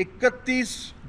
31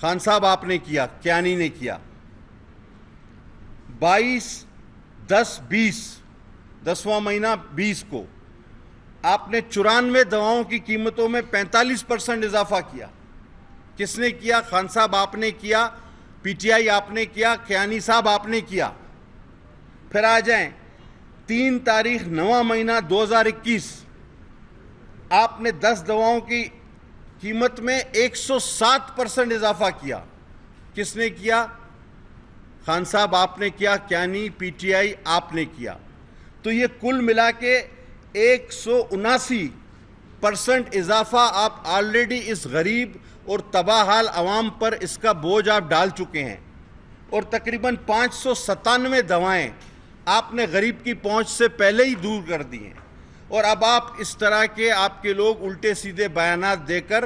خان صاحب آپ نے کیا, کیانی نے کیا. 22/10/20 10واں مہینہ 20 کو آپ نے 94 دواؤں کی قیمتوں میں 45% اضافہ کیا. کس نے کیا؟ خان صاحب آپ نے کیا, پی ٹی آئی آپ نے کیا, کیانی صاحب آپ نے کیا. پھر آ جائیں 3 تاریخ 9واں مہینہ 2021 آپ نے 10 دواؤں کی قیمت میں 107% اضافہ کیا. کس نے کیا؟ خان صاحب آپ نے کیا, کیانی, پی ٹی آئی آپ نے کیا. تو یہ کل ملا کے 179% اضافہ آپ آلریڈی اس غریب اور تباہ حال عوام پر اس کا بوجھ آپ ڈال چکے ہیں. اور تقریباً 597 دوائیں آپ نے غریب کی پہنچ سے پہلے ہی دور کر دی ہیں. اور اب آپ اس طرح کے آپ کے لوگ الٹے سیدھے بیانات دے کر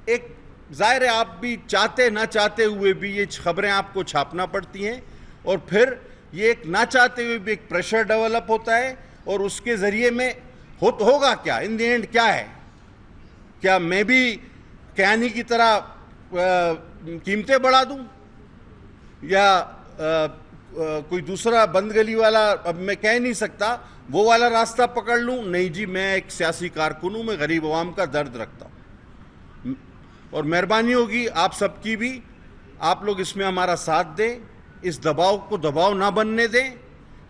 ایک ظاہر ہے آپ بھی چاہتے نہ چاہتے ہوئے بھی یہ خبریں آپ کو چھاپنا پڑتی ہیں, اور پھر یہ ایک نہ چاہتے ہوئے بھی ایک پریشر ڈیولپ ہوتا ہے. اور اس کے ذریعے میں ہوگا کیا ان دی اینڈ کیا ہے؟ کیا میں بھی کیانی کی طرح قیمتیں بڑھا دوں, یا کوئی دوسرا بند گلی والا, اب میں کہہ نہیں سکتا, وہ والا راستہ پکڑ لوں؟ نہیں جی, میں ایک سیاسی کارکن ہوں, میں غریب عوام کا درد رکھتا ہوں. اور مہربانی ہوگی آپ سب کی بھی, آپ لوگ اس میں ہمارا ساتھ دیں, اس دباؤ کو دباؤ نہ بننے دیں,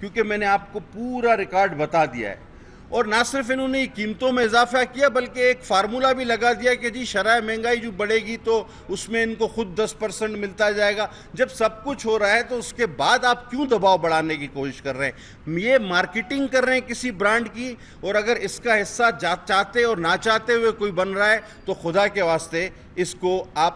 کیونکہ میں نے آپ کو پورا ریکارڈ بتا دیا ہے. اور نہ صرف انہوں نے قیمتوں میں اضافہ کیا بلکہ ایک فارمولا بھی لگا دیا کہ جی شرح مہنگائی جو بڑھے گی تو اس میں ان کو خود 10% ملتا جائے گا. جب سب کچھ ہو رہا ہے تو اس کے بعد آپ کیوں دباؤ بڑھانے کی کوشش کر رہے ہیں؟ یہ مارکیٹنگ کر رہے ہیں کسی برانڈ کی, اور اگر اس کا حصہ چاہتے اور نہ چاہتے ہوئے کوئی بن رہا ہے تو خدا کے واسطے اس کو آپ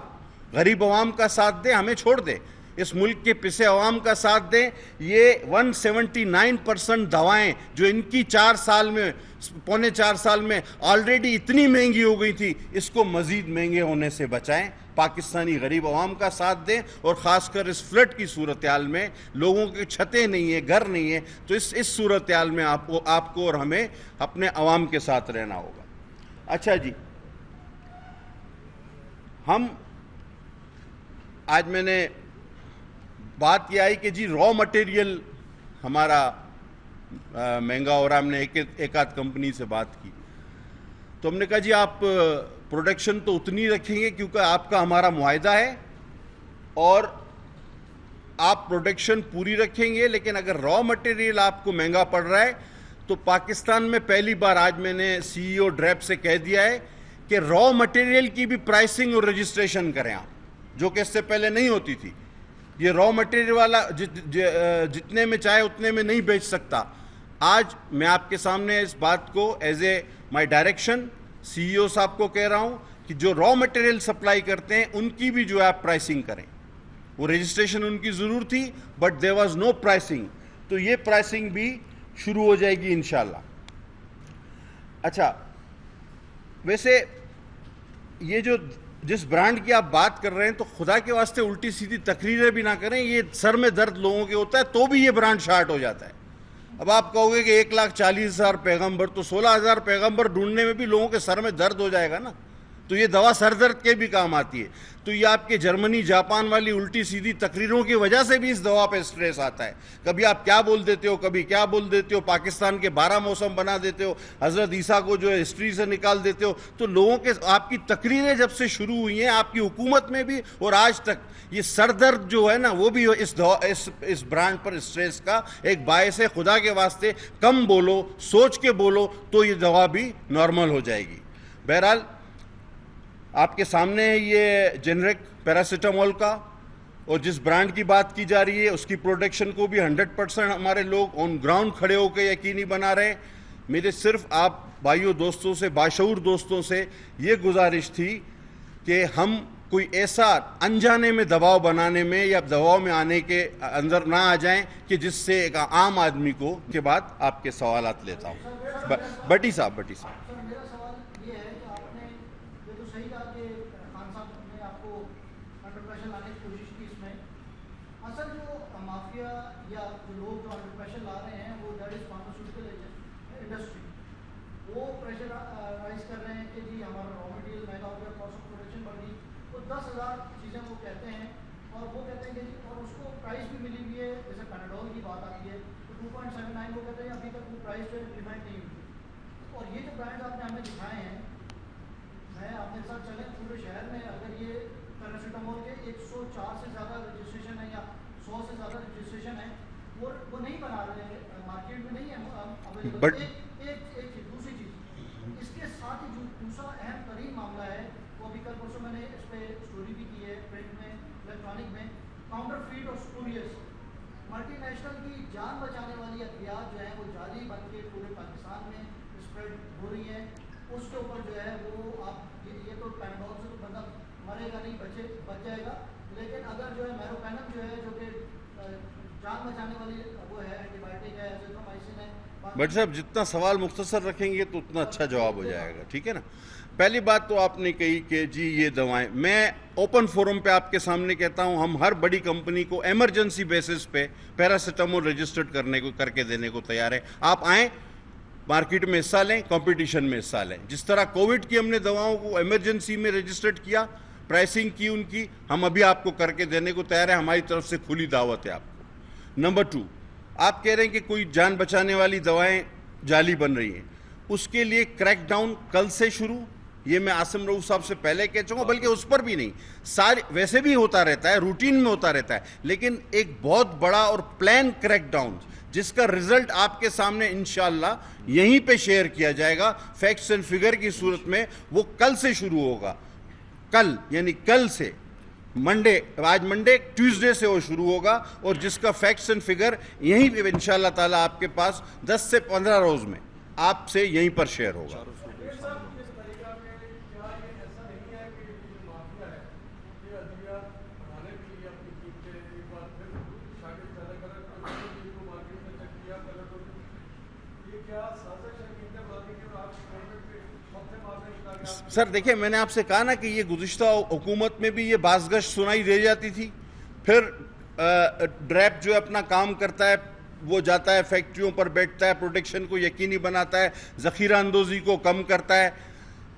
غریب عوام کا ساتھ دیں, ہمیں چھوڑ دیں, اس ملک کے پسے عوام کا ساتھ دیں. یہ 179% دوائیں جو ان کی 4 سال میں, پونے 4 سال میں آلریڈی اتنی مہنگی ہو گئی تھی, اس کو مزید مہنگے ہونے سے بچائیں. پاکستانی غریب عوام کا ساتھ دیں, اور خاص کر اس فلڈ کی صورتحال میں لوگوں کی چھتیں نہیں ہیں, گھر نہیں ہیں, تو اس صورتحال میں آپ کو اور ہمیں اپنے عوام کے ساتھ رہنا ہوگا. اچھا جی, ہم آج میں نے بات یہ آئی کہ جی را مٹیریل ہمارا مہنگا ہو رہا ہے. ہم نے ایک آدھ کمپنی سے بات کی تو ہم نے کہا جی آپ پروڈکشن تو اتنی رکھیں گے کیونکہ آپ کا ہمارا معاہدہ ہے, اور آپ پروڈکشن پوری رکھیں گے, لیکن اگر را مٹیریل آپ کو مہنگا پڑ رہا ہے تو پاکستان میں پہلی بار آج میں نے سی ای او ڈریپ سے کہہ دیا ہے کہ را مٹیریل کی بھی پرائسنگ اور رجسٹریشن کریں آپ, جو کہ اس سے پہلے نہیں ہوتی تھی. یہ را مٹیریل والا جتنے میں چاہے اتنے میں نہیں بیچ سکتا. آج میں آپ کے سامنے اس بات کو ایز اے مائی ڈائریکشن سی ای او صاحب کو کہہ رہا ہوں کہ جو را مٹیریل سپلائی کرتے ہیں ان کی بھی جو ہے آپ پرائسنگ کریں. وہ رجسٹریشن ان کی ضرور تھی but there was no pricing, تو یہ پرائسنگ بھی شروع ہو جائے گی انشاءاللہ. اچھا, ویسے یہ جو جس برانڈ کی آپ بات کر رہے ہیں تو خدا کے واسطے الٹی سیدھی تقریریں بھی نہ کریں. یہ سر میں درد لوگوں کے ہوتا ہے تو بھی یہ برانڈ شارٹ ہو جاتا ہے. اب آپ کہو گے کہ 1,40,000 پیغمبر, تو 16,000 پیغمبر ڈھونڈنے میں بھی لوگوں کے سر میں درد ہو جائے گا نا. تو یہ دوا سر درد کے بھی کام آتی ہے. تو یہ آپ کے جرمنی جاپان والی الٹی سیدھی تقریروں کی وجہ سے بھی اس دوا پہ سٹریس آتا ہے. کبھی آپ کیا بول دیتے ہو, کبھی کیا بول دیتے ہو, پاکستان کے 12 موسم بنا دیتے ہو, حضرت عیسیٰ کو جو ہے ہسٹری سے نکال دیتے ہو. تو لوگوں کے آپ کی تقریریں جب سے شروع ہوئی ہیں آپ کی حکومت میں بھی اور آج تک, یہ سر درد جو ہے نا وہ بھی اس برانڈ پر سٹریس کا ایک باعث ہے. خدا کے واسطے کم بولو, سوچ کے بولو, تو یہ دوا بھی نارمل ہو جائے گی. بہرحال آپ کے سامنے ہے یہ جنرک پیراسیٹامول کا, اور جس برانڈ کی بات کی جا رہی ہے اس کی پروڈکشن کو بھی 100% ہمارے لوگ آن گراؤنڈ کھڑے ہو کے یقینی بنا رہے ہیں. میرے صرف آپ بھائیوں دوستوں سے, باشعور دوستوں سے یہ گزارش تھی کہ ہم کوئی ایسا انجانے میں دباؤ بنانے میں یا دباؤ میں آنے کے اندر نہ آ جائیں کہ جس سے ایک عام آدمی کو کے بعد آپ کے سوالات لیتا ہوں. بٹی صاحب میرا سوال یہ ہے کہ آپ نے یہ تو صحیح کہا کہ خان صاحب نے آپ کو انڈر پریشر لانے کی کوشش کی. اس میں اصل جو مافیا یا جو لوگ جو انڈر پریشر لا رہے ہیں وہ دیٹ از فارماسیوٹیکل انڈسٹری, وہ پریشر رائز کر رہے ہیں کہ جی ہمارا را مٹیریل مہنگا ہو گیا, کاسٹ آف پروڈکشن بڑھ گئی. وہ 10,000 چیزیں وہ کہتے ہیں اور وہ کہتے ہیں کہ جی اور اس کو پرائز بھی ملی ہوئی ہے. جیسے پیناڈول کی بات آتی ہے تو 2.79 وہ کہتے ہیں ابھی تک وہ پرائز جو ہے امپلیمنٹ نہیں ہوئی. اور یہ جو برانڈ آپ نے ہمیں دکھائے ہیں, میں آپ کے ساتھ چلیں پورے شہر میں اگر یہ پیراسیٹامول کے 104 سے زیادہ رجسٹریشن ہے یا 100 سے زیادہ رجسٹریشن ہے, وہ نہیں بنا رہے ہیں, مارکیٹ میں نہیں ہے اویلیبل. ایک دوسری چیز اس کے ساتھ ہی جو دوسرا اہم ترین معاملہ ہے وہ ابھی کل پرسوں میں نے اس پہ اسٹوری بھی کی ہے پرنٹ میں الیکٹرانک میں, کاؤنٹر فیٹ اور اسپوریس ملٹی نیشنل کی جان بچانے والی ادویات جو ہیں وہ جعلی بن کے پورے پاکستان میں اسپریڈ ہو رہی ہیں. اس کے اوپر جو ہے وہ آپ یہ تو پیناڈول سے تو بندہ مرے گا نہیں, بچ جائے گا, لیکن اگر جو ہے میروپینم جو ہے جو کہ جان بچانے والی وہ ہے اینٹی بائیوٹک ہے, ایزیترومائسن ہے. بٹ صاحب جتنا سوال مختصر رکھیں گے تو اتنا اچھا جواب ہو جائے گا, ٹھیک ہے نا. پہلی بات تو آپ نے کہی کہ جی یہ دوائیں, میں اوپن فورم پہ آپ کے سامنے کہتا ہوں ہم ہر بڑی کمپنی کو ایمرجنسی بیسس پہ پیراسیٹامول رجسٹرڈ کر کے دینے کو تیار ہے. آپ آئیں, مارکیٹ میں حصہ لیں, کمپٹیشن میں حصہ لیں. جس طرح کووڈ کی ہم نے دواؤں کو ایمرجنسی میں رجسٹرڈ کیا, پرائسنگ کی ان کی, ہم ابھی آپ کو کر کے دینے کو تیار ہے. ہماری طرف سے کھلی دعوت ہے آپ کو. نمبر 2, آپ کہہ رہے ہیں کہ کوئی جان بچانے والی دوائیں جعلی بن رہی ہیں, اس کے لیے کریک ڈاؤن کل سے شروع. یہ میں عاصم رؤوف صاحب سے پہلے کہہ چکا ہوں, بلکہ اس پر بھی نہیں, سارے ویسے بھی ہوتا رہتا ہے, روٹین میں ہوتا رہتا ہے, لیکن ایک بہت بڑا اور پلان کریک ڈاؤن جس کا رزلٹ آپ کے سامنے انشاءاللہ یہیں پہ شیئر کیا جائے گا فیکٹس اینڈ فگر کی صورت میں, وہ کل سے شروع ہوگا. کل یعنی کل سے, منڈے, آج منڈے, ٹیوزڈے سے وہ شروع ہوگا, اور جس کا فیکٹس اینڈ فگر یہیں پہ انشاءاللہ تعالیٰ آپ کے پاس 10 سے 15 روز میں آپ سے یہیں پر شیئر ہوگا. سر دیکھیں, میں نے آپ سے کہا نا کہ یہ گزشتہ حکومت میں بھی یہ بازگشت سنائی دے جاتی تھی, پھر ڈریپ جو اپنا کام کرتا ہے وہ جاتا ہے فیکٹریوں پر بیٹھتا ہے, پروڈکشن کو یقینی بناتا ہے, ذخیرہ اندوزی کو کم کرتا ہے,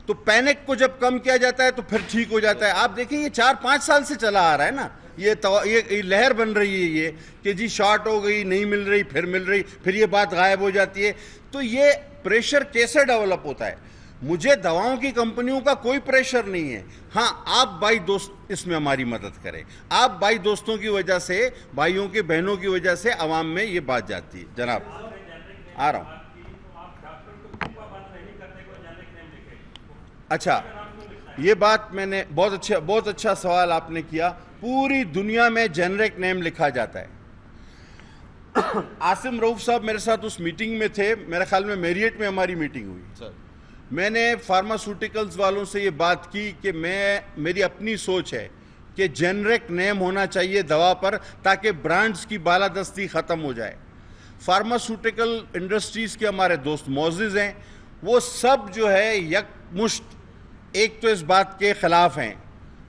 تو پینک کو جب کم کیا جاتا ہے تو پھر ٹھیک ہو جاتا ہے. آپ دیکھیں یہ 4-5 سال سے چلا آ رہا ہے نا, یہ لہر بن رہی ہے یہ کہ جی شارٹ ہو گئی, نہیں مل رہی, پھر مل رہی, پھر یہ بات غائب ہو جاتی ہے. تو یہ پریشر کیسے ڈیولپ ہوتا ہے؟ مجھے دواؤں کی کمپنیوں کا کوئی پریشر نہیں ہے. ہاں, آپ بھائی دوست اس میں ہماری مدد کریں. آپ بھائی دوستوں کی وجہ سے, بھائیوں کے بہنوں کی وجہ سے عوام میں یہ بات جاتی ہے. جناب آ رہا ہوں. اچھا, یہ بات میں نے بہت اچھا سوال آپ نے کیا. پوری دنیا میں جنرک نیم لکھا جاتا ہے. عاصم رؤوف صاحب میرے ساتھ اس میٹنگ میں تھے, میرے خیال میں میریٹ میں ہماری میٹنگ ہوئی. میں نے فارماسوٹیکلز والوں سے یہ بات کی کہ میری اپنی سوچ ہے کہ جنرک نیم ہونا چاہیے دوا پر تاکہ برانڈز کی بالادستی ختم ہو جائے. فارماسوٹیکل انڈسٹریز کے ہمارے دوست معزز ہیں, وہ سب جو ہے یک مشت ایک تو اس بات کے خلاف ہیں,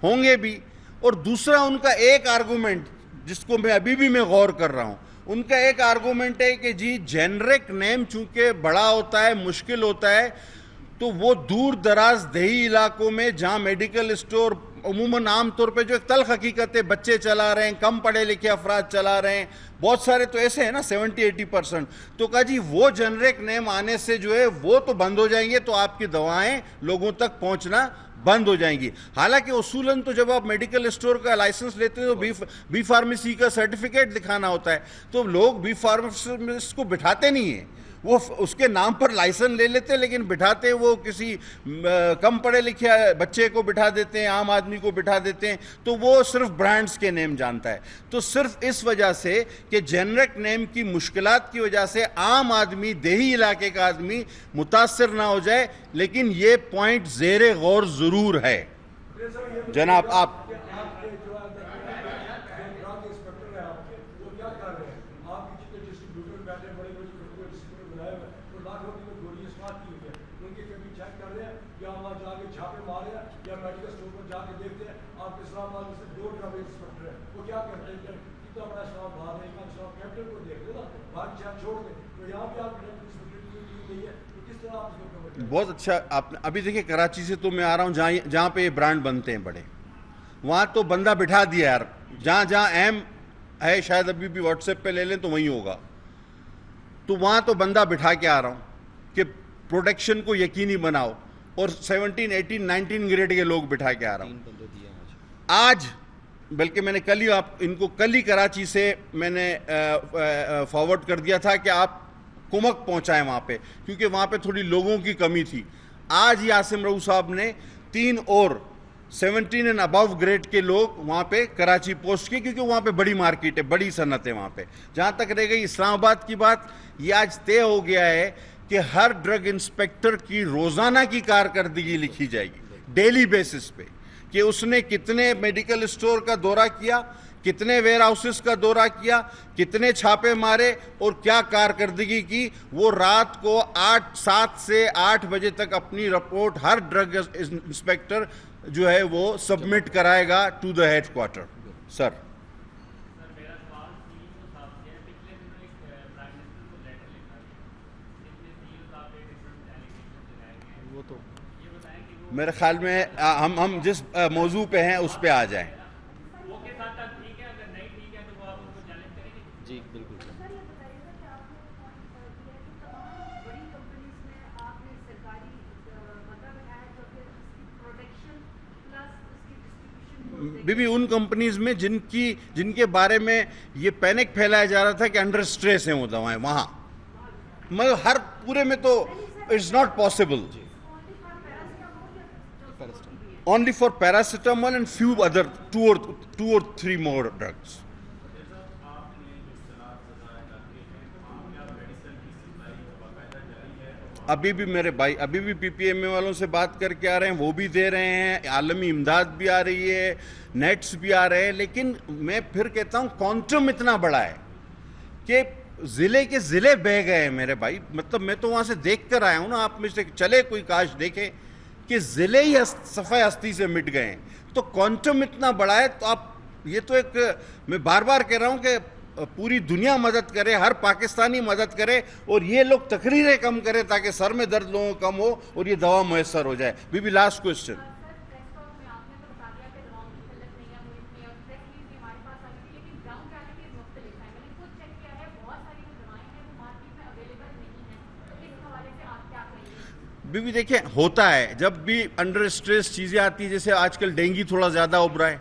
ہوں گے بھی, اور دوسرا ان کا ایک آرگومنٹ جس کو میں ابھی بھی غور کر رہا ہوں, ان کا ایک آرگومنٹ ہے کہ جی جنرک نیم چونکہ بڑا ہوتا ہے, مشکل ہوتا ہے, تو وہ دور دراز دیہی علاقوں میں جہاں میڈیکل اسٹور عموماً عام طور پہ جو ایک تلخ حقیقت ہے, بچے چلا رہے ہیں, کم پڑھے لکھے افراد چلا رہے ہیں, بہت سارے تو ایسے ہیں نا 70-80%, تو کہا جی وہ جنرک نیم آنے سے جو ہے وہ تو بند ہو جائیں گے, تو آپ کی دوائیں لوگوں تک پہنچنا بند ہو جائیں گی. حالانکہ اصولاً تو جب آپ میڈیکل اسٹور کا لائسنس لیتے ہیں تو بی فارمیسی کا سرٹیفکیٹ دکھانا ہوتا ہے, تو لوگ بی فارمیسسٹ کو بٹھاتے نہیں ہیں, وہ اس کے نام پر لائسنس لے لیتے لیکن بٹھاتے وہ کسی کم پڑھے لکھے بچے کو بٹھا دیتے ہیں, عام آدمی کو بٹھا دیتے ہیں, تو وہ صرف برانڈز کے نیم جانتا ہے. تو صرف اس وجہ سے کہ جنرک نیم کی مشکلات کی وجہ سے عام آدمی, دیہی علاقے کا آدمی متاثر نہ ہو جائے, لیکن یہ پوائنٹ زیر غور ضرور ہے. جناب آپ بہت اچھا. آپ ابھی دیکھیں کراچی سے تو میں آ رہا ہوں جہاں پہ یہ برانڈ بنتے ہیں بڑے, وہاں تو بندہ بٹھا دیا یار, جہاں جہاں اہم ہے, شاید ابھی بھی واٹس ایپ پہ لے لیں تو وہیں ہوگا, تو وہاں تو بندہ بٹھا کے آ رہا ہوں کہ پروٹیکشن کو یقینی بناؤ, اور 17, 18, 19 گریڈ کے لوگ بٹھا کے آ رہا ہوں آج. بلکہ میں نے ان کو کل ہی کراچی سے میں نے فارورڈ کر دیا تھا کہ آپ کمک پہنچائیں وہاں پہ, کیونکہ وہاں پہ تھوڑی لوگوں کی کمی تھی. آج ہی عاصم رؤوف صاحب نے 3 اور 17 اینڈ ابو گریڈ کے لوگ وہاں پہ کراچی پوسٹ کیے, کیونکہ وہاں پہ بڑی مارکیٹ ہے, بڑی صنعت ہے وہاں پہ. جہاں تک رہ گئی اسلام آباد کی بات, یہ آج طے ہو گیا ہے کہ ہر ڈرگ انسپیکٹر کی روزانہ کی کارکردگی لکھی جائے گی ڈیلی بیسس پہ, کہ اس نے کتنے میڈیکل اسٹور کا دورہ کیا, کتنے ویئر ہاؤسز کا دورہ کیا, کتنے چھاپے مارے اور کیا کارکردگی کی. وہ رات کو 7 سے 8 بجے تک اپنی رپورٹ ہر ڈرگ انسپیکٹر جو ہے وہ سبمٹ کرائے گا ٹو دا ہیڈ کوارٹر. سر میرے خیال میں ہم جس موضوع پہ ہیں اس پہ آ جائیں. جی بالکل. بھی ان کمپنیز میں جن کے بارے میں یہ پینک پھیلایا جا رہا تھا کہ انڈر سٹریس ہیں وہ دوائیں, وہاں مگر ہر پورے میں تو it's not possible. Only for paracetamol and few other 2 or 3 more drugs. ابھی بھی میرے بھائی ابھی بھی پی پی ایم اے والوں سے بات کر کے آ رہے ہیں, وہ بھی دے رہے ہیں, عالمی امداد بھی آ رہی ہے, نیٹس بھی آ رہے ہیں. لیکن میں پھر کہتا ہوں کوانٹم اتنا بڑا ہے کہ ضلع کے ضلع بہ گئے ہیں میرے بھائی. مطلب میں تو وہاں سے دیکھ کر آیا ہوں نا, آپ میں سے چلے کوئی کاش دیکھے کہ ضلع ہی صفحہ ہستی سے مٹ گئے ہیں. تو کوانٹم اتنا بڑا ہے, تو آپ یہ تو ایک, میں بار بار کہہ رہا ہوں کہ پوری دنیا مدد کرے, ہر پاکستانی مدد کرے, اور یہ لوگ تقریریں کم کرے تاکہ سر میں درد لوگوں کو کم ہو اور یہ دوا میسر ہو جائے. Be last question. بھی دیکھیں ہوتا ہے جب بھی انڈر اسٹریس چیزیں آتی ہیں, جیسے آج کل ڈینگی تھوڑا زیادہ ابھرا ہے,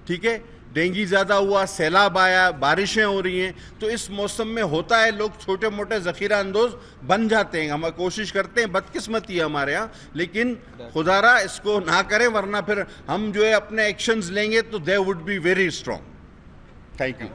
ٹھیک ہے, ڈینگی زیادہ ہوا, سیلاب آیا, بارشیں ہو رہی ہیں, تو اس موسم میں ہوتا ہے لوگ چھوٹے موٹے ذخیرہ اندوز بن جاتے ہیں. ہم کوشش کرتے ہیں, بدقسمتی ہے ہمارے ہاں, لیکن خدا را اس کو نہ کریں, ورنہ پھر ہم جو ہے اپنے ایکشنز لیں گے تو they would be very strong. Thank you.